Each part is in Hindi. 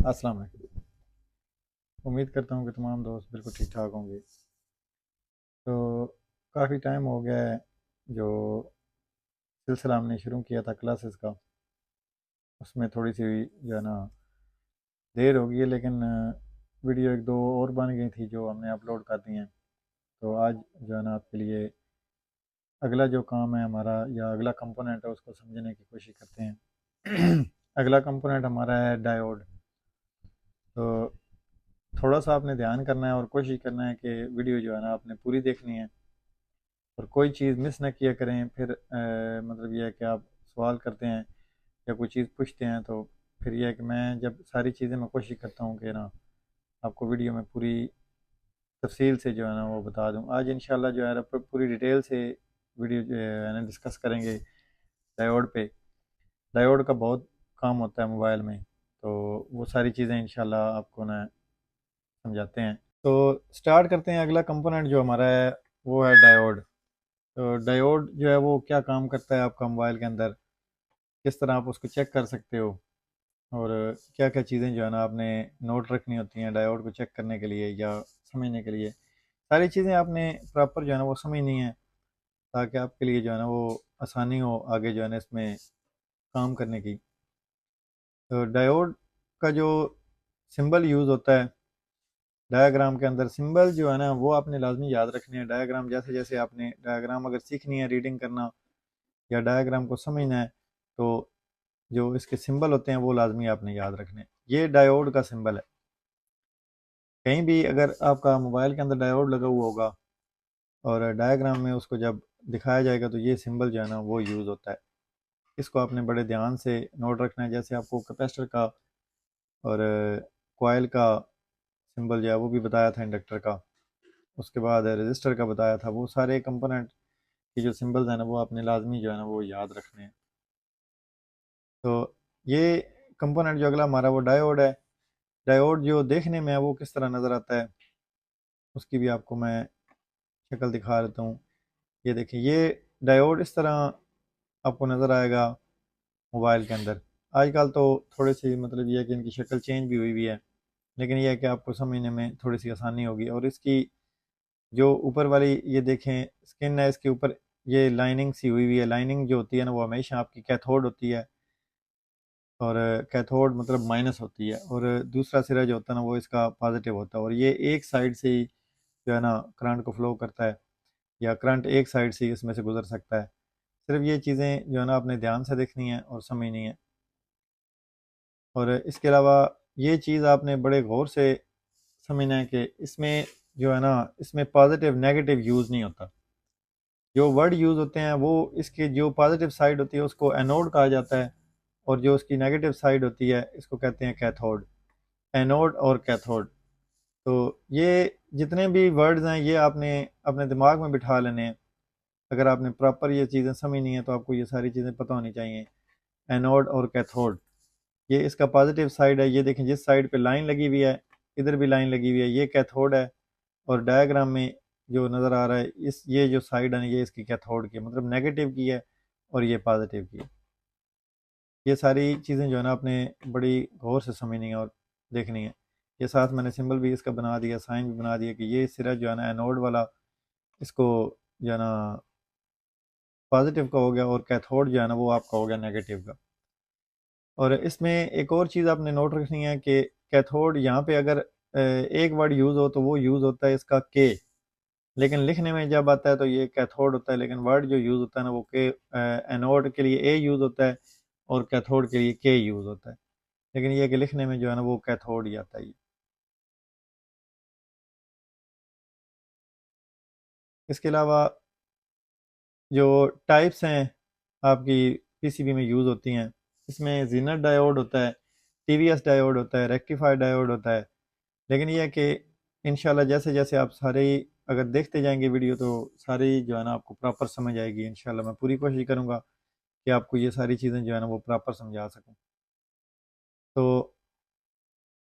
अस्सलाम वालेकुम। उम्मीद करता हूँ कि तमाम दोस्त बिल्कुल ठीक ठाक होंगे। तो काफ़ी टाइम हो गया है जो सिलसिला हमने शुरू किया था क्लासेस का, उसमें थोड़ी सी जो है ना देर हो गई है, लेकिन वीडियो एक दो और बन गई थी जो हमने अपलोड कर दी हैं। तो आज जो है ना आपके लिए अगला जो काम है हमारा या अगला कंपोनेंट है उसको समझने की कोशिश करते हैं। अगला कंपोनेंट हमारा है डायोड। तो थोड़ा सा आपने ध्यान करना है और कोशिश करना है कि वीडियो जो है ना आपने पूरी देखनी है और कोई चीज़ मिस ना किया करें। फिर मतलब यह है कि आप सवाल करते हैं या कोई चीज़ पूछते हैं, तो फिर यह है कि मैं जब सारी चीज़ें मैं कोशिश करता हूँ कि ना आपको वीडियो में पूरी तफसील से जो है ना वो बता दूँ। आज इंशाल्लाह जो है ना पूरी डिटेल से वीडियो जो है ना डिस्कस करेंगे डायोड पे। डायोड का बहुत काम होता है मोबाइल में, तो वो सारी चीज़ें इंशाल्लाह आपको ना समझाते हैं। तो स्टार्ट करते हैं। अगला कंपोनेंट जो हमारा है वो है डायोड। तो डायोड जो है वो क्या काम करता है आपका मोबाइल के अंदर, किस तरह आप उसको चेक कर सकते हो, और क्या क्या चीज़ें जो है ना आपने नोट रखनी होती हैं डायोड को चेक करने के लिए या समझने के लिए। सारी चीज़ें आपने प्रॉपर जो है ना वो समझनी है, ताकि आपके लिए जो है ना वो आसानी हो आगे जो है ना इसमें काम करने की। तो डायोड का जो सिंबल यूज़ होता है डायग्राम के अंदर, सिंबल जो है ना वो आपने लाजमी याद रखने हैं। डायग्राम जैसे जैसे आपने डायग्राम अगर सीखनी है रीडिंग करना या डायग्राम को समझना है, तो जो इसके सिंबल होते हैं वो लाजमी आपने याद रखने हैं। ये डायोड का सिंबल है। कहीं भी अगर आपका मोबाइल के अंदर डायोड लगा हुआ होगा और डायग्राम में उसको जब दिखाया जाएगा तो ये सिंबल जो है ना वो यूज़ होता है। इसको आपने बड़े ध्यान से नोट रखना है। जैसे आपको कैपेसिटर का और कॉइल का सिंबल जो है वो भी बताया था, इंडक्टर का, उसके बाद रजिस्टर का बताया था। वो सारे कंपोनेंट की जो सिंबल्स हैं ना वो आपने लाजमी जो है ना वो याद रखने हैं। तो ये कंपोनेंट जो अगला हमारा वो डायोड है। डायोड जो देखने में है वो किस तरह नज़र आता है उसकी भी आपको मैं शक्ल दिखा देता हूँ। ये देखिए, ये डायोड इस तरह आपको नज़र आएगा मोबाइल के अंदर। आजकल तो थोड़ी सी मतलब ये है कि इनकी शक्ल चेंज भी हुई है, लेकिन यह है कि आपको समझने में थोड़ी सी आसानी होगी। और इसकी जो ऊपर वाली ये देखें स्किन है, इसके ऊपर ये लाइनिंग सी हुई है। लाइनिंग जो होती है ना वो हमेशा आपकी कैथोड होती है, और कैथोड मतलब माइनस होती है, और दूसरा सिरा जो होता है ना वो इसका पॉजिटिव होता है। और ये एक साइड से ही जो है ना करंट को फ्लो करता है, या करंट एक साइड से ही इसमें से गुजर सकता है। सिर्फ ये चीज़ें जो है ना आपने ध्यान से देखनी है और समझनी है। और इसके अलावा ये चीज़ आपने बड़े गौर से समझना है कि इसमें जो है ना इसमें पॉजिटिव नेगेटिव यूज़ नहीं होता। जो वर्ड यूज़ होते हैं वो इसके जो पॉजिटिव साइड होती है उसको एनोड कहा जाता है, और जो उसकी नेगेटिव साइड होती है इसको कहते हैं कैथोड। एनोड और कैथोड। तो ये जितने भी वर्ड्स हैं ये आपने अपने दिमाग में बिठा लेने हैं। अगर आपने प्रॉपर ये चीज़ें समझनी है तो आपको ये सारी चीज़ें पता होनी चाहिए। एनोड और कैथोड, ये इसका पॉजिटिव साइड है। ये देखें जिस साइड पे लाइन लगी हुई है, इधर भी लाइन लगी हुई है, ये कैथोड है। और डायग्राम में जो नज़र आ रहा है इस ये जो साइड है ये इसकी कैथोड की मतलब नेगेटिव की है, और ये पॉजिटिव की है। ये सारी चीज़ें जो है ना आपने बड़ी गौर से समझनी है और देखनी है। ये साथ मैंने सिंबल भी इसका बना दिया, साइन भी बना दिया कि ये सिरा जो है ना एनोड वाला, इसको जो है ना पॉजिटिव का हो गया, और कैथोड जो है ना वो आपका हो गया नेगेटिव का। और इसमें एक और चीज़ आपने नोट रखनी है कि कैथोड यहाँ पे अगर एक वर्ड यूज़ हो तो वो यूज़ होता है इसका के, लेकिन लिखने में जब आता है तो ये कैथोड होता है। लेकिन वर्ड जो यूज़ होता है ना वो के, एनोड के लिए ए यूज़ होता है और कैथोड के लिए के यूज़ होता है। लेकिन ये कि लिखने में जो है ना वो कैथोड ही आता है। इसके अलावा जो टाइप्स हैं आपकी पीसीबी में यूज़ होती हैं, इसमें जीनर डायोड होता है, टीवीएस डायोड होता है, रेक्टिफायर डायोड होता है। लेकिन ये है कि इंशाल्लाह जैसे जैसे आप सारे अगर देखते जाएंगे वीडियो तो सारी जो है ना आपको प्रॉपर समझ आएगी। इंशाल्लाह मैं पूरी कोशिश करूँगा कि आपको ये सारी चीज़ें जो है ना वो प्रॉपर समझा सकूँ। तो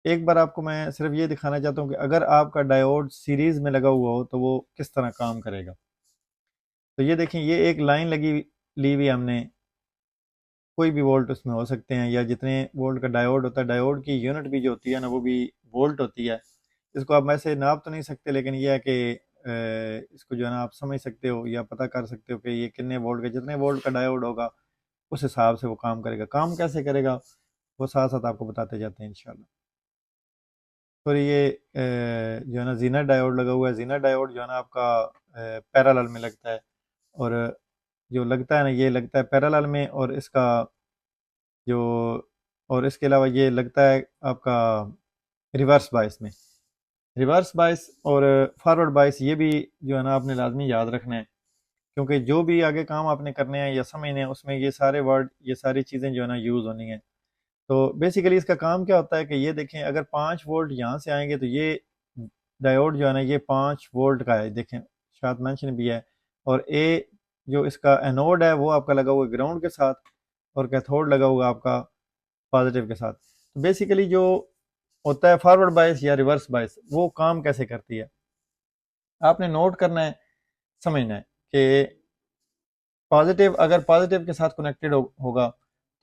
एक बार आपको मैं सिर्फ ये दिखाना चाहता हूँ कि अगर आपका डायोड सीरीज़ में लगा हुआ हो तो वो किस तरह काम करेगा। तो ये देखें, ये एक लाइन लगी ली हुई हमने कोई भी वोल्ट उसमें हो सकते हैं, या जितने वोल्ट का डायोड होता है, डायोड की यूनिट भी जो होती है ना वो भी वोल्ट होती है। इसको आप वैसे नाप तो नहीं सकते, लेकिन यह है कि इसको जो है ना आप समझ सकते हो या पता कर सकते हो कि ये कितने वोल्ट का, जितने वोल्ट का डायोड होगा उस हिसाब से वो काम करेगा। काम कैसे करेगा वो साथ साथ आपको बताते जाते हैं इंशाल्लाह। और ये जो है ना जीना डायोड लगा हुआ है। जीना डायोड जो है ना आपका पैरेलल में लगता है, और जो लगता है ना ये लगता है पैरेलल में, और इसका जो, और इसके अलावा ये लगता है आपका रिवर्स बायस में। रिवर्स बायस और फॉरवर्ड बायस ये भी जो है ना आपने लाजमी याद रखना है, क्योंकि जो भी आगे काम आपने करने हैं या समझने हैं उसमें ये सारे वर्ड, ये सारी चीज़ें जो है ना यूज़ होनी है। तो बेसिकली इसका काम क्या होता है कि ये देखें, अगर 5 वोल्ट यहाँ से आएंगे तो ये डायोड जो है ना ये 5 वोल्ट का है, देखें शायद मेंशन भी है। और ए जो इसका एनोड है वो आपका लगा हुआ है ग्राउंड के साथ, और कैथोड लगा हुआ आपका पॉजिटिव के साथ। तो बेसिकली जो होता है फॉरवर्ड बायस या रिवर्स बायस, वो काम कैसे करती है आपने नोट करना है, समझना है कि पॉजिटिव अगर पॉजिटिव के साथ कनेक्टेड होगा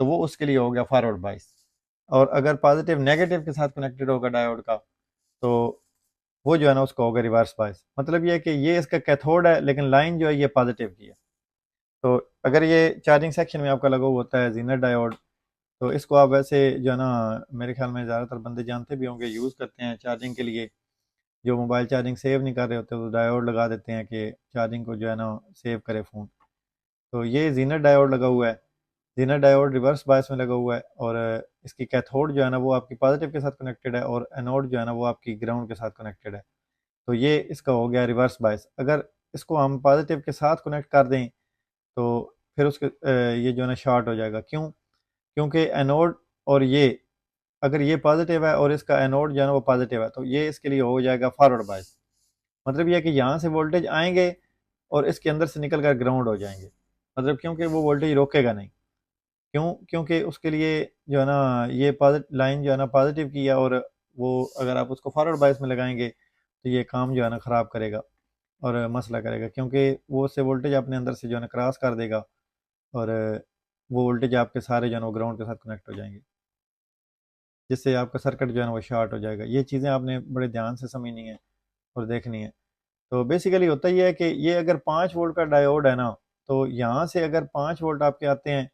तो वो उसके लिए हो गया फॉरवर्ड बायस, और अगर पॉजिटिव नेगेटिव के साथ कनेक्टेड होगा डायोड का तो वो जो है ना उसको होगा रिवर्स बायस। मतलब ये है कि ये इसका कैथोड है लेकिन लाइन जो है ये पॉजिटिव की है। तो अगर ये चार्जिंग सेक्शन में आपका लगा हुआ होता है जीनर डायोड, तो इसको आप वैसे जो है ना मेरे ख्याल में ज़्यादातर बंदे जानते भी होंगे, यूज़ करते हैं चार्जिंग के लिए। जो मोबाइल चार्जिंग सेव नहीं कर रहे होते तो डायोड लगा देते हैं कि चार्जिंग को जो है ना सेव करे फ़ोन। तो ये जीनर डायोड लगा हुआ है। जीनर डायोड रिवर्स बायस में लगा हुआ है, और इसकी कैथोड जो है ना वो आपकी पॉजिटिव के साथ कनेक्टेड है, और एनोड जो है ना वो आपकी ग्राउंड के साथ कनेक्टेड है। तो ये इसका हो गया रिवर्स बायस। अगर इसको हम पॉजिटिव के साथ कनेक्ट कर दें तो फिर उसके ये जो है ना शॉर्ट हो जाएगा। क्यों? क्योंकि एनोड, और ये अगर ये पॉजिटिव है और इसका एनोड जो है ना वो पॉजिटिव है तो ये इसके लिए हो जाएगा फॉरवर्ड बायस। मतलब ये है कि यहाँ से वोल्टेज आएंगे और इसके अंदर से निकल कर ग्राउंड हो जाएंगे। मतलब क्योंकि वो वोल्टेज रोकेगा नहीं। क्यों? क्योंकि उसके लिए जो है ना ये पॉजिटिव लाइन जो है ना पॉजिटिव की है, और वो अगर आप उसको फॉरवर्ड बायस में लगाएंगे तो ये काम जो है ना ख़राब करेगा और मसला करेगा, क्योंकि वो उससे वोल्टेज अपने अंदर से जो है ना क्रॉस कर देगा, और वो वोल्टेज आपके सारे जो है ना वो ग्राउंड के साथ कनेक्ट हो जाएंगे, जिससे आपका सर्किट जो है ना वो शॉर्ट हो जाएगा। ये चीज़ें आपने बड़े ध्यान से समझनी है और देखनी है। तो बेसिकली होता ही है कि ये अगर 5 वोल्ट का डायोड है ना, तो यहाँ से अगर 5 वोल्ट आपके आते हैं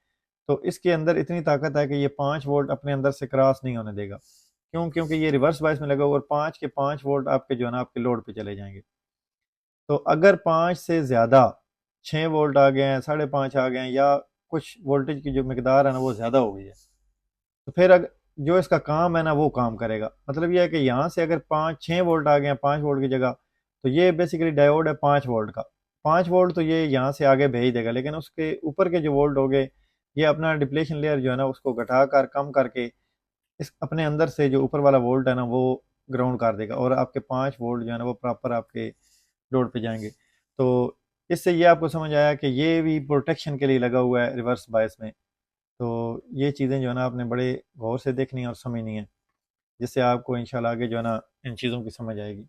तो इसके अंदर इतनी ताकत है कि ये 5 वोल्ट अपने अंदर से क्रॉस नहीं होने देगा। क्यों? क्योंकि ये रिवर्स बायस में लगा हुआ, और 5 के 5 वोल्ट आपके जो है ना आपके लोड पे चले जाएंगे। तो अगर 5 से ज़्यादा 6 वोल्ट आ गए हैं, 5.5 आ गए हैं, या कुछ वोल्टेज की जो मकदार है ना वो ज़्यादा हो गई है, तो फिर अगर जो इसका काम है ना वो काम करेगा। मतलब ये है कि यहाँ से अगर 5-6 वोल्ट आ गए हैं 5 वोल्ट की जगह, तो ये बेसिकली डायोड है 5 वोल्ट का। 5 वोल्ट तो ये यहाँ से आगे भेज देगा, लेकिन उसके ऊपर के जो वोल्ट हो गए ये अपना डिप्लेशन लेयर जो है ना उसको घटा कर कम करके इस अपने अंदर से जो ऊपर वाला वोल्ट है ना वो ग्राउंड कर देगा, और आपके 5 वोल्ट जो है ना वो प्रॉपर आपके लोड पे जाएंगे। तो इससे ये आपको समझ आया कि ये भी प्रोटेक्शन के लिए लगा हुआ है रिवर्स बायस में। तो ये चीज़ें जो है ना आपने बड़े गौर से देखनी है और समझनी है, जिससे आपको इंशाल्लाह आगे जो है ना इन चीज़ों की समझ आएगी।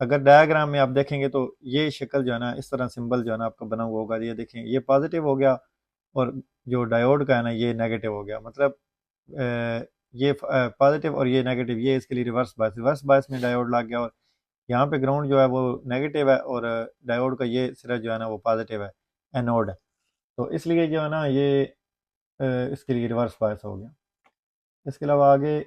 अगर डायग्राम में आप देखेंगे तो ये शक्ल जो है ना इस तरह सिंबल जो है ना आपका बना हुआ होगा, ये देखें ये पॉजिटिव हो गया, और जो डायोड का है ना ये नेगेटिव हो गया। मतलब ये पॉजिटिव और ये नेगेटिव, ये इसके लिए रिवर्स बायस में डायोड लग गया, और यहाँ पे ग्राउंड जो है वो नेगेटिव है, और डायोड का ये सिरा जो है ना वो पॉजिटिव है, एनोड है। तो इसलिए जो है ना ये इसके लिए रिवर्स बायस हो गया। इसके अलावा आगे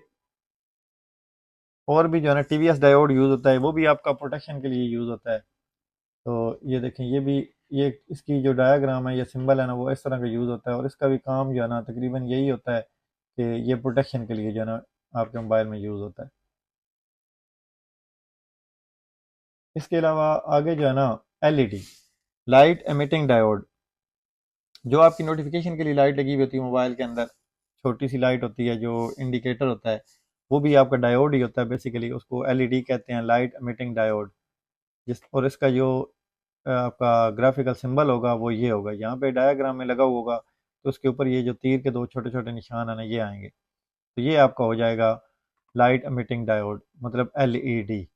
और भी जो है ना टीवीएस डायोड यूज़ होता है, वो भी आपका प्रोटेक्शन के लिए यूज़ होता है। तो ये देखें ये भी, ये इसकी जो डायग्राम है, ये सिंबल है ना वो इस तरह का यूज़ होता है, और इसका भी काम जो है ना तकरीबन यही होता है कि ये प्रोटेक्शन के लिए जो है ना आपके मोबाइल में यूज़ होता है। इसके अलावा आगे जो है ना एलईडी, लाइट एमिटिंग डायोड, जो आपकी नोटिफिकेशन के लिए लाइट लगी हुई होती है मोबाइल के अंदर, छोटी सी लाइट होती है जो इंडिकेटर होता है, वो भी आपका डायोड ही होता है। बेसिकली उसको एलईडी कहते हैं, लाइट एमिटिंग डायोड। जिस और इसका जो आपका ग्राफिकल सिंबल होगा वो ये होगा, यहाँ पे डायग्राम में लगा हुआ होगा तो उसके ऊपर ये जो तीर के दो छोटे छोटे निशान है ना ये आएंगे, तो ये आपका हो जाएगा लाइट एमिटिंग डायोड, मतलब एलईडी।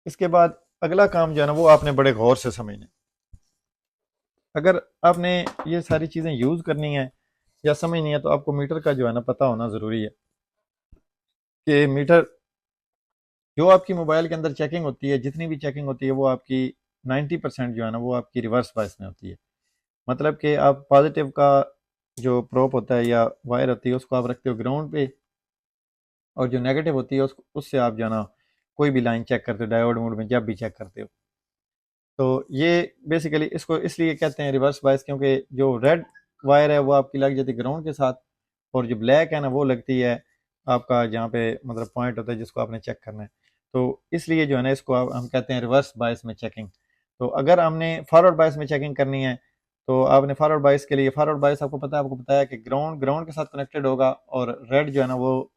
इसके बाद अगला काम जो है ना वो आपने बड़े गौर से समझना है। अगर आपने ये सारी चीज़ें यूज़ करनी है या समझनी है तो आपको मीटर का जो है ना पता होना ज़रूरी है कि मीटर जो आपकी मोबाइल के अंदर चेकिंग होती है, जितनी भी चेकिंग होती है वो आपकी 90% जो है ना वो आपकी रिवर्स बायस में होती है। मतलब कि आप पॉजिटिव का जो प्रोप होता है या वायर होती है उसको आप रखते हो ग्राउंड पे, और जो नेगेटिव होती है उससे आप जो है ना कोई भी लाइन चेक करते हो डायोड मोड में जब भी चेक करते हो। तो ये बेसिकली इसको इसलिए कहते हैं रिवर्स बायस, क्योंकि जो रेड वायर है वो आपकी लग जाती है ग्राउंड के साथ, और जो ब्लैक है ना वो लगती है आपका जहाँ पे मतलब पॉइंट होता है जिसको आपने चेक करना है। तो इसलिए जो है ना इसको हम कहते हैं रिवर्स बायस में चेकिंग। तो अगर हमने फॉरवर्ड बायस में चेकिंग करनी है तो आपने फॉरवर्ड बायस के लिए, फॉरवर्ड बायस आपको पता है, आपको बताया कि ग्राउंड ग्राउंड के साथ कनेक्टेड होगा और रेड जो है ना वो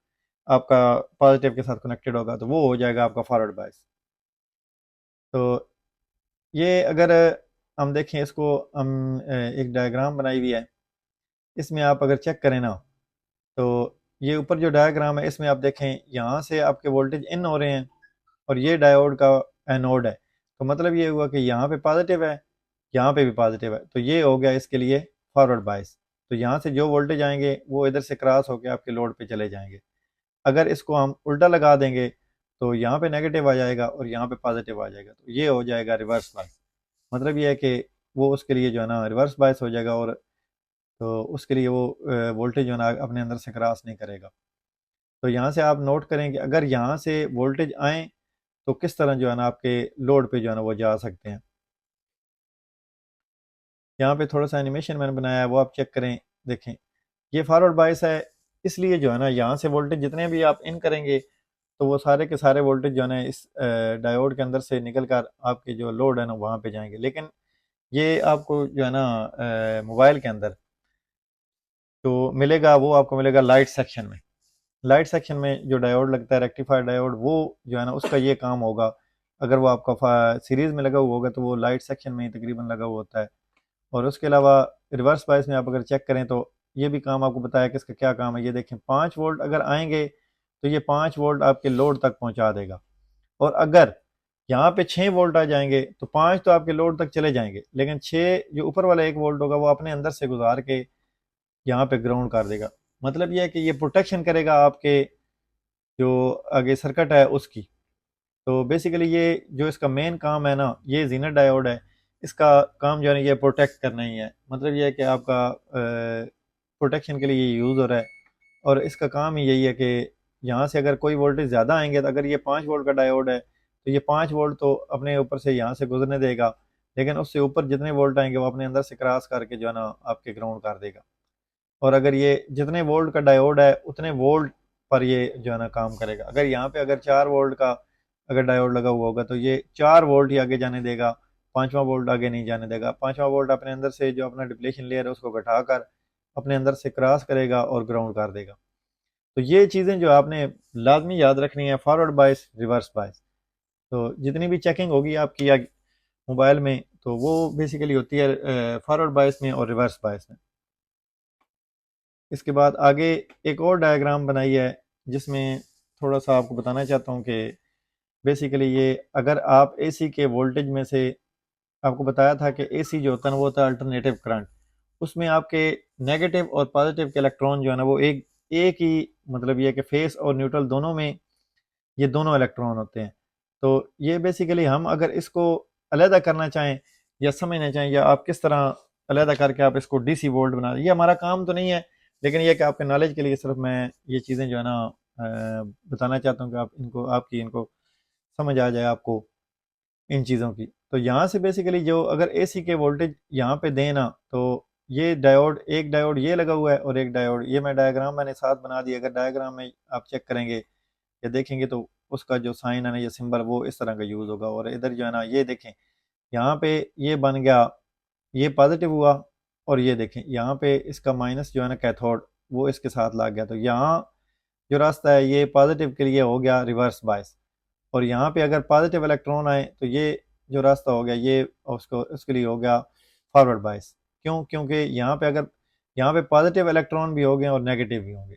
आपका पॉजिटिव के साथ कनेक्टेड होगा, तो वो हो जाएगा आपका फॉरवर्ड बायस। तो ये अगर हम देखें इसको, हम एक डायग्राम बनाई हुई है, इसमें आप अगर चेक करें ना तो ये ऊपर जो डायग्राम है इसमें आप देखें यहाँ से आपके वोल्टेज इन हो रहे हैं और ये डायोड का एनोड है। तो मतलब ये हुआ कि यहाँ पे पॉजिटिव है, यहाँ पे भी पॉजिटिव है, तो ये हो गया इसके लिए फॉरवर्ड बायस। तो यहाँ से जो वोल्टेज आएंगे वो इधर से क्रॉस होकर आपके लोड पे चले जाएंगे। अगर इसको हम उल्टा लगा देंगे तो यहाँ पे नेगेटिव आ जाएगा और यहाँ पे पॉजिटिव आ जाएगा, तो ये हो जाएगा रिवर्स बायस। मतलब ये है कि वो उसके लिए जो है ना रिवर्स बायस हो जाएगा, और तो उसके लिए वो वोल्टेज जो है ना अपने अंदर से क्रॉस नहीं करेगा। तो यहाँ से आप नोट करें कि अगर यहाँ से वोल्टेज आए तो किस तरह जो है ना आपके लोड पे जो है ना वो जा सकते हैं। यहाँ पे थोड़ा सा एनिमेशन मैंने बनाया है वो आप चेक करें, देखें। ये फॉरवर्ड बायस है, इसलिए जो है ना यहाँ से वोल्टेज जितने भी आप इन करेंगे तो वो सारे के सारे वोल्टेज जो है ना इस डायोड के अंदर से निकल कर आपके जो लोड है ना वहाँ पे जाएंगे। लेकिन ये आपको जो है ना मोबाइल के अंदर तो मिलेगा, वो आपको मिलेगा लाइट सेक्शन में। लाइट सेक्शन में जो डायोड लगता है रेक्टिफायर डायोड, वो जो है ना उसका ये काम होगा। अगर वो आपका सीरीज में लगा हुआ होगा तो वो लाइट सेक्शन में ही तकरीबन लगा हुआ होता है। और उसके अलावा रिवर्स बायस में आप अगर चेक करें तो ये भी काम आपको बताया कि इसका क्या काम है। ये देखें 5 वोल्ट अगर आएंगे तो ये 5 वोल्ट आपके लोड तक पहुंचा देगा, और अगर यहाँ पे 6 वोल्ट आ जाएंगे तो 5 तो आपके लोड तक चले जाएंगे, लेकिन 6 जो ऊपर वाला 1 वोल्ट होगा वो अपने अंदर से गुजार के यहाँ पे ग्राउंड कर देगा। मतलब ये है कि ये प्रोटेक्शन करेगा आपके जो आगे सर्किट है उसकी। तो बेसिकली ये जो इसका मेन काम है ना, ये जीनर डायोड है, इसका काम जो है ना ये प्रोटेक्ट करना ही है। मतलब ये है कि आपका प्रोटेक्शन के लिए ये यूज़ हो रहा है, और इसका काम ही यही है कि यहाँ से अगर कोई वोल्टेज ज़्यादा आएंगे, तो अगर ये 5 वोल्ट का डायोड है तो ये 5 वोल्ट तो अपने ऊपर से यहाँ से गुजरने देगा, लेकिन उससे ऊपर जितने वोल्ट आएंगे वो अपने अंदर से क्रॉस करके जो है ना आपके ग्राउंड कर देगा। और अगर ये जितने वोल्ट का डायोड है उतने वोल्ट पर ये जो है ना काम करेगा। अगर यहाँ पे अगर 4 वोल्ट का अगर डायोड लगा हुआ होगा तो ये 4 वोल्ट ही आगे जाने देगा, 5वां वोल्ट आगे नहीं जाने देगा। 5वां वोल्ट अपने अंदर से जो अपना डिप्लेशन लेयर है उसको घटाकर अपने अंदर से क्रॉस करेगा और ग्राउंड कर देगा। तो ये चीज़ें जो आपने लाजमी याद रखनी है, फॉरवर्ड बायस रिवर्स बायस। तो जितनी भी चेकिंग होगी आपकी मोबाइल में तो वो बेसिकली होती है फॉरवर्ड बायस में और रिवर्स बायस में। इसके बाद आगे एक और डायग्राम बनाई है जिसमें थोड़ा सा आपको बताना चाहता हूँ कि बेसिकली ये अगर आप एसी के वोल्टेज में से, आपको बताया था कि एसी जो होता है ना वो होता है अल्टरनेटिव करंट। उसमें आपके नेगेटिव और पॉजिटिव के इलेक्ट्रॉन जो है ना वो एक एक ही, मतलब ये है कि फेस और न्यूट्रल दोनों में ये दोनों इलेक्ट्रॉन होते हैं। तो ये बेसिकली हम अगर इसको अलहदा करना चाहें या समझना चाहें, या आप किस तरह अलहदा करके आप इसको डीसी वोल्ट बना, ये हमारा काम तो नहीं है, लेकिन यह कि आपके नॉलेज के लिए सिर्फ मैं ये चीज़ें जो है ना बताना चाहता हूँ कि आप इनको आपकी इनको समझ आ जाए आपको इन चीज़ों की। तो यहाँ से बेसिकली जो अगर एसी के वोल्टेज यहाँ पे दें ना, तो ये डायोड, एक डायोड ये लगा हुआ है और एक डायोड ये, मैं डायग्राम मैंने साथ बना दिया। अगर डायग्राम में आप चेक करेंगे या देखेंगे तो उसका जो साइन है ना, ये सिंबल, वो इस तरह का यूज़ होगा। और इधर जो है ना ये देखें यहाँ पे ये बन गया, ये पॉजिटिव हुआ, और ये देखें यहाँ पे इसका माइनस जो है ना कैथोड वो इसके साथ लग गया। तो यहाँ जो रास्ता है ये पॉजिटिव के लिए हो गया रिवर्स बायस, और यहाँ पे अगर पॉजिटिव इलेक्ट्रॉन आए तो ये जो रास्ता हो गया ये उसको उसके लिए हो गया फॉरवर्ड बायस। क्यों? क्योंकि यहाँ पे अगर यहाँ पे पॉजिटिव इलेक्ट्रॉन भी हो गए और नेगेटिव भी होंगे,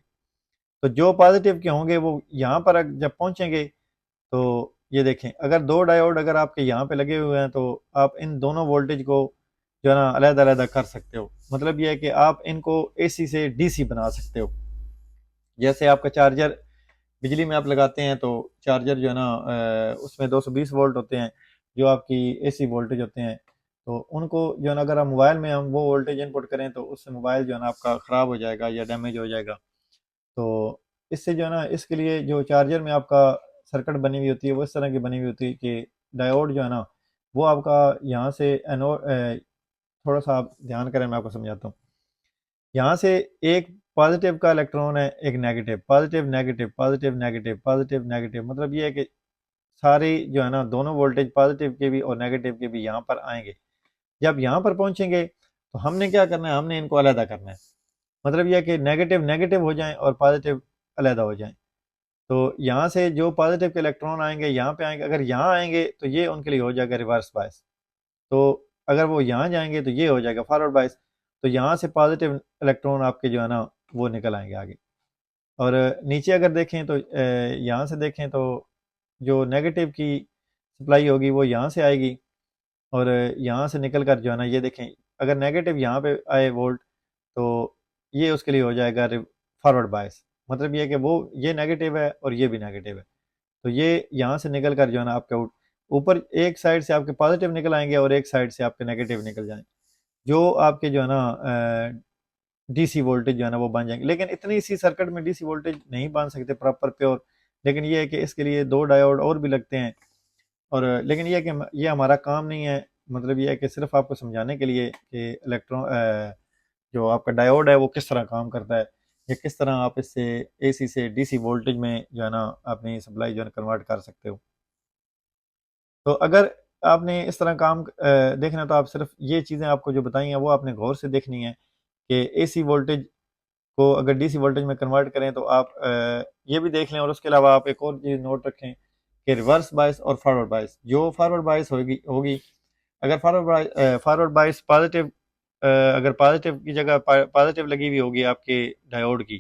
तो जो पॉजिटिव के होंगे वो यहाँ पर जब पहुँचेंगे तो ये देखें अगर दो डायोड अगर आपके यहाँ पे लगे हुए हैं तो आप इन दोनों वोल्टेज को जो है ना अलग-अलग कर सकते हो। मतलब ये है कि आप इनको एसी से डीसी बना सकते हो। जैसे आपका चार्जर बिजली में आप लगाते हैं तो चार्जर जो है ना उसमें 220 वोल्ट होते हैं जो आपकी एसी वोल्टेज होते हैं। तो उनको जो है ना अगर आप मोबाइल में हम वो वोल्टेज इनपुट करें तो उससे मोबाइल जो है ना आपका ख़राब हो जाएगा या डैमेज हो जाएगा। तो इससे जो है ना इसके लिए जो चार्जर में आपका सर्किट बनी हुई होती है वो इस तरह की बनी हुई होती है कि डायोड जो है ना वो आपका यहाँ से थोड़ा सा आप ध्यान करें, मैं आपको समझाता हूँ। यहाँ से एक पॉजिटिव का इलेक्ट्रॉन है, एक negative, positive negative, positive negative, positive negative. मतलब ये है कि सारी जो है ना दोनों वोल्टेज पॉजिटिव के भी और नेगेटिव के भी यहाँ पर आएंगे। जब यहाँ पर पहुंचेंगे तो हमने क्या करना है, हमने इनको अलग करना है। मतलब यह है कि नेगेटिव नेगेटिव हो जाएं और पॉजिटिव अलग हो जाएं। तो यहाँ से जो पॉजिटिव के इलेक्ट्रॉन आएंगे यहाँ पे आएंगे, अगर यहाँ आएंगे तो ये उनके लिए हो जाएगा रिवर्स बायस। तो अगर वो यहाँ जाएंगे तो ये हो जाएगा फॉरवर्ड बायस। तो यहाँ से पॉजिटिव इलेक्ट्रॉन आपके जो है ना वो निकल आएंगे आगे। और नीचे अगर देखें तो यहाँ से देखें तो जो नेगेटिव की सप्लाई होगी वो यहाँ से आएगी और यहाँ से निकल कर जो है ना ये देखें, अगर नेगेटिव यहाँ पे आए वोल्ट तो ये उसके लिए हो जाएगा फॉरवर्ड बायस। मतलब ये है कि वो ये नेगेटिव है और ये भी नेगेटिव है। तो ये यहाँ से निकल कर जो है ना आपके ऊपर एक साइड से आपके पॉजिटिव निकल आएंगे और एक साइड से आपके नेगेटिव निकल जाएंगे, जो आपके जो है ना डीसी वोल्टेज जो है ना वो बन जाएंगे। लेकिन इतनी सी सर्किट में डीसी वोल्टेज नहीं बन सकते प्रॉपर प्योर। लेकिन ये है कि इसके लिए दो डायोड और भी लगते हैं। और लेकिन ये है कि ये हमारा काम नहीं है। मतलब ये है कि सिर्फ आपको समझाने के लिए कि जो आपका डायोड है वो किस तरह काम करता है या किस तरह आप इससे एसी से डीसी वोल्टेज में जो है ना अपनी सप्लाई जो है कन्वर्ट कर सकते हो। तो अगर आपने इस तरह काम देखना है तो आप सिर्फ ये चीज़ें आपको जो बताई हैं वो आपने गौर से देखनी है कि एसी वोल्टेज को अगर डीसी वोल्टेज में कन्वर्ट करें तो आप ये भी देख लें। और उसके अलावा आप एक और चीज़ नोट रखें कि रिवर्स बायस और फॉरवर्ड बायस, जो फॉरवर्ड बायस होगी होगी अगर फॉरवर्ड बायस पॉजिटिव, अगर पॉजिटिव की जगह पॉजिटिव लगी हुई होगी आपके डायोड की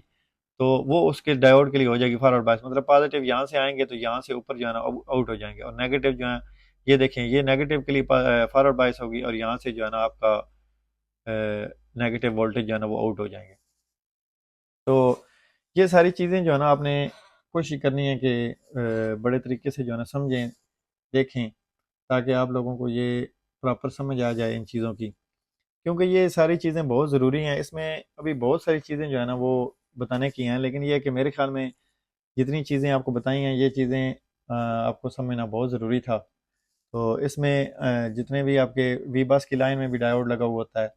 तो वो उसके डायोड के लिए हो जाएगी फॉरवर्ड बायस। मतलब पॉजिटिव यहाँ से आएंगे तो यहाँ से ऊपर जो है ना आउट हो जाएंगे और नेगेटिव जो है ये देखें ये नेगेटिव के लिए फॉरवर्ड बायस होगी और यहाँ से जो है ना आपका नेगेटिव वोल्टेज जो है ना वो आउट हो जाएंगे। तो ये सारी चीज़ें जो है ना आपने कोशिश करनी है कि बड़े तरीके से जो है ना समझें, देखें, ताकि आप लोगों को ये प्रॉपर समझ आ जाए इन चीज़ों की। क्योंकि ये सारी चीज़ें बहुत ज़रूरी हैं। इसमें अभी बहुत सारी चीज़ें जो है ना वो बताने की हैं, लेकिन ये है कि मेरे ख्याल में जितनी चीज़ें आपको बताई हैं ये चीज़ें आपको समझना बहुत ज़रूरी था। तो इसमें जितने भी आपके वी बस की लाइन में भी डायोड लगा हुआ होता है,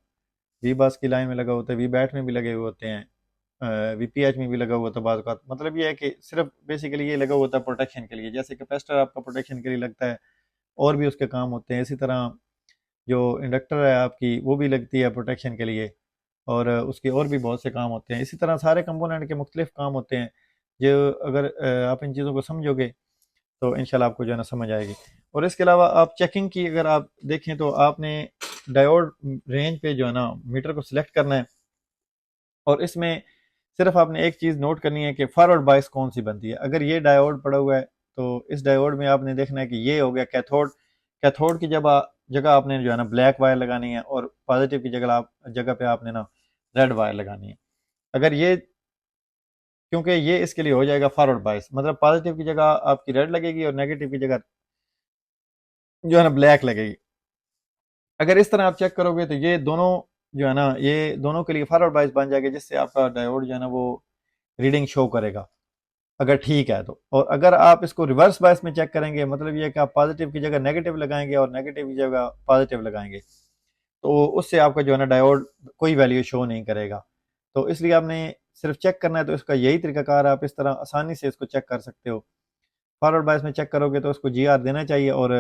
वी बस की लाइन में लगा होता है, वी बैट में भी लगे हुए होते हैं, वीपीएच में भी लगा हुआ था बाद का। मतलब ये है कि सिर्फ बेसिकली ये लगा होता है प्रोटेक्शन के लिए। जैसे कैपेसिटर आपका प्रोटेक्शन के लिए लगता है और भी उसके काम होते हैं, इसी तरह जो इंडक्टर है आपकी वो भी लगती है प्रोटेक्शन के लिए और उसके और भी बहुत से काम होते हैं। इसी तरह सारे कंपोनेंट के मुख्तलिफ काम होते हैं जो अगर आप इन चीज़ों को समझोगे तो इंशाल्लाह आपको जो है ना समझ आएगी। और इसके अलावा आप चेकिंग की अगर आप देखें तो आपने डायोड रेंज पे जो है ना मीटर को सिलेक्ट करना है और इसमें सिर्फ आपने एक चीज़ नोट करनी है कि फॉरवर्ड बायस कौन सी बनती है। अगर ये डायोड पड़ा हुआ है तो इस डायोड में आपने देखना है कि ये हो गया कैथोड। कैथोड की जगह आपने जो है ना ब्लैक वायर लगानी है और पॉजिटिव की जगह पे आपने ना रेड वायर लगानी है। अगर ये क्योंकि ये इसके लिए हो जाएगा फॉरवर्ड बायस, मतलब पॉजिटिव की जगह आपकी रेड लगेगी और नेगेटिव की जगह जो है ना ब्लैक लगेगी। अगर इस तरह आप चेक करोगे तो ये दोनों जो है ना ये दोनों के लिए फॉरवर्ड बायस बन जाएगा, जिससे आपका डायोड जो है ना वो रीडिंग शो करेगा अगर ठीक है तो। और अगर आप इसको रिवर्स बायस में चेक करेंगे मतलब ये कि आप पॉजिटिव की जगह नेगेटिव लगाएंगे और नेगेटिव की जगह पॉजिटिव लगाएंगे तो उससे आपका जो है ना डायोड कोई वैल्यू शो नहीं करेगा। तो इसलिए आपने सिर्फ चेक करना है तो इसका यही तरीकाकार है। आप इस तरह आसानी से इसको चेक कर सकते हो। फॉरवर्ड बायस में चेक करोगे तो उसको जी आर देना चाहिए और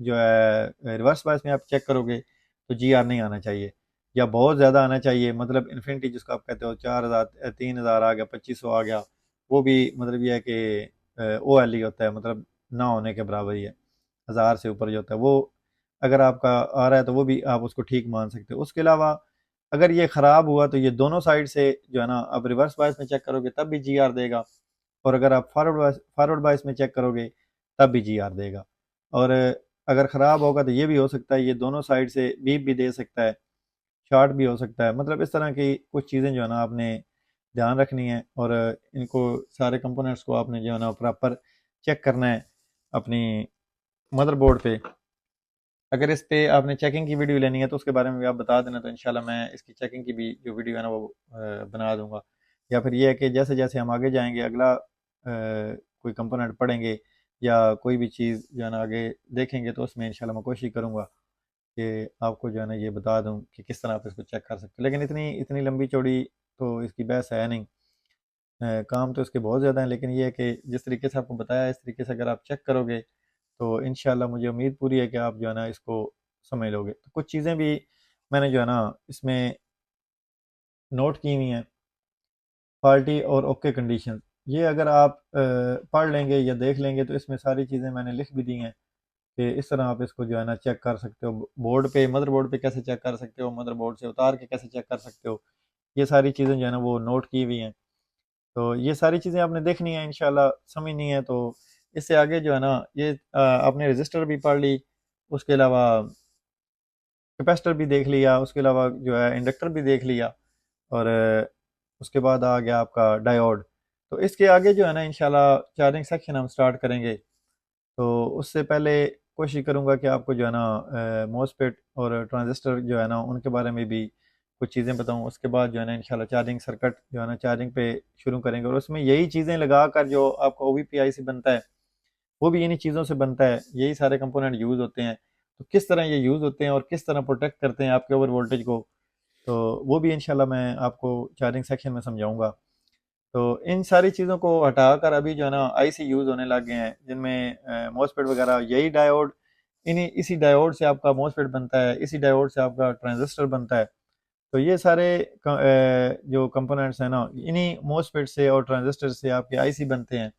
जो है रिवर्स बायस में आप चेक करोगे तो जी आर नहीं आना चाहिए या बहुत ज़्यादा आना चाहिए। मतलब इन्फिनिटी जिसको आप कहते हो 4000 3000 आ गया 2500 आ गया, वो भी मतलब ये है कि ओ एल ही होता है, मतलब ना होने के बराबर ही है। 1000 से ऊपर जो होता है वो अगर आपका आ रहा है तो वो भी आप उसको ठीक मान सकते हो। उसके अलावा अगर ये ख़राब हुआ तो ये दोनों साइड से जो है ना आप रिवर्स बायस में चेक करोगे तब भी जी आर देगा और अगर आप फॉरवर्ड बायस में चेक करोगे तब भी जी आर देगा। और अगर ख़राब होगा तो ये भी हो सकता है ये दोनों साइड से बीप भी दे सकता है। शॉर्ट भी हो सकता है। मतलब इस तरह की कुछ चीज़ें जो है ना आपने ध्यान रखनी है, और इनको सारे कंपोनेंट्स को आपने जो है ना प्रॉपर चेक करना है अपनी मदरबोर्ड पे। अगर इस पे आपने चेकिंग की वीडियो लेनी है तो उसके बारे में भी आप बता देना, तो इंशाल्लाह मैं इसकी चेकिंग की भी जो वीडियो है ना वो बना दूंगा। या फिर ये है कि जैसे जैसे हम आगे जाएंगे, अगला कोई कंपोनेंट पढ़ेंगे या कोई भी चीज़ जो है ना आगे देखेंगे, तो उसमें इंशाल्लाह मैं कोशिश करूँगा कि आपको जो है ना ये बता दूँ कि किस तरह आप इसको चेक कर सकते हैं। लेकिन इतनी इतनी लंबी चौड़ी तो इसकी बहस है नहीं। काम तो इसके बहुत ज़्यादा है, लेकिन ये है कि जिस तरीके से आपको बताया इस तरीके से अगर आप चेक करोगे तो इंशाल्लाह मुझे उम्मीद पूरी है कि आप जो है ना इसको समझ लोगे। तो कुछ चीज़ें भी मैंने जो है ना इसमें नोट की हुई हैं, पार्टी और ओके कंडीशन। ये अगर आप पढ़ लेंगे या देख लेंगे तो इसमें सारी चीज़ें मैंने लिख भी दी हैं कि इस तरह आप इसको जो है ना चेक कर सकते हो। बोर्ड पे, मदरबोर्ड पे कैसे चेक कर सकते हो, मदरबोर्ड से उतार के कैसे चेक कर सकते हो, ये सारी चीज़ें जो है ना वो नोट की हुई हैं। तो ये सारी चीज़ें आपने देखनी है, इंशाल्लाह समझनी है। तो इससे आगे जो है ना ये आपने रजिस्टर भी पढ़ ली, उसके अलावा कैपेसिटर भी देख लिया, उसके अलावा जो है इंडक्टर भी देख लिया, और उसके बाद आ गया आपका डायोड। तो इसके आगे जो है ना इंशाल्लाह चार्जिंग सेक्शन हम स्टार्ट करेंगे। तो उससे पहले कोशिश करूंगा कि आपको जो है ना मोसफेट और ट्रांजिस्टर जो है ना उनके बारे में भी कुछ चीज़ें बताऊं। उसके बाद जो है ना इंशाल्लाह चार्जिंग सर्किट जो है ना चार्जिंग पे शुरू करेंगे, और उसमें यही चीज़ें लगा कर जो आपका OVPI से बनता है वो भी इन्हीं चीज़ों से बनता है, यही सारे कंपोनेंट यूज़ होते हैं। तो किस तरह ये यूज़ होते हैं और किस तरह प्रोटेक्ट करते हैं आपके ओवर वोल्टेज को, तो वो भी इंशाल्लाह मैं आपको चार्जिंग सेक्शन में समझाऊंगा। तो इन सारी चीज़ों को हटाकर अभी जो है ना IC यूज़ होने लग गए हैं, जिनमें मोसफेट वगैरह, यही डायोड, इन्हीं इसी डायोड से आपका मोसफेट बनता है, इसी डायोड से आपका ट्रांजिस्टर बनता है। तो ये सारे जो कंपोनेंट्स हैं ना इन्हीं मोसफेट से और ट्रांजिस्टर से आपके IC बनते हैं।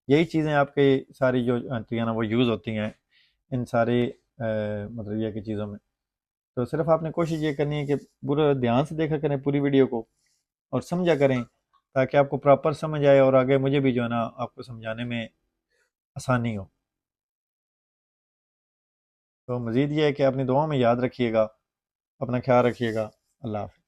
यही चीज़ें आपकी सारी जो आती हैं ना वो यूज़ होती हैं इन सारे मतलब ये की चीज़ों में। तो सिर्फ आपने कोशिश ये करनी है कि पूरा ध्यान से देखा करें पूरी वीडियो को और समझा करें, ताकि आपको प्रॉपर समझ आए और आगे मुझे भी जो है ना आपको समझाने में आसानी हो। तो मज़ीद ये है कि अपनी दुआओं में याद रखिएगा, अपना ख्याल रखिएगा। अल्लाह हाफ़िज़।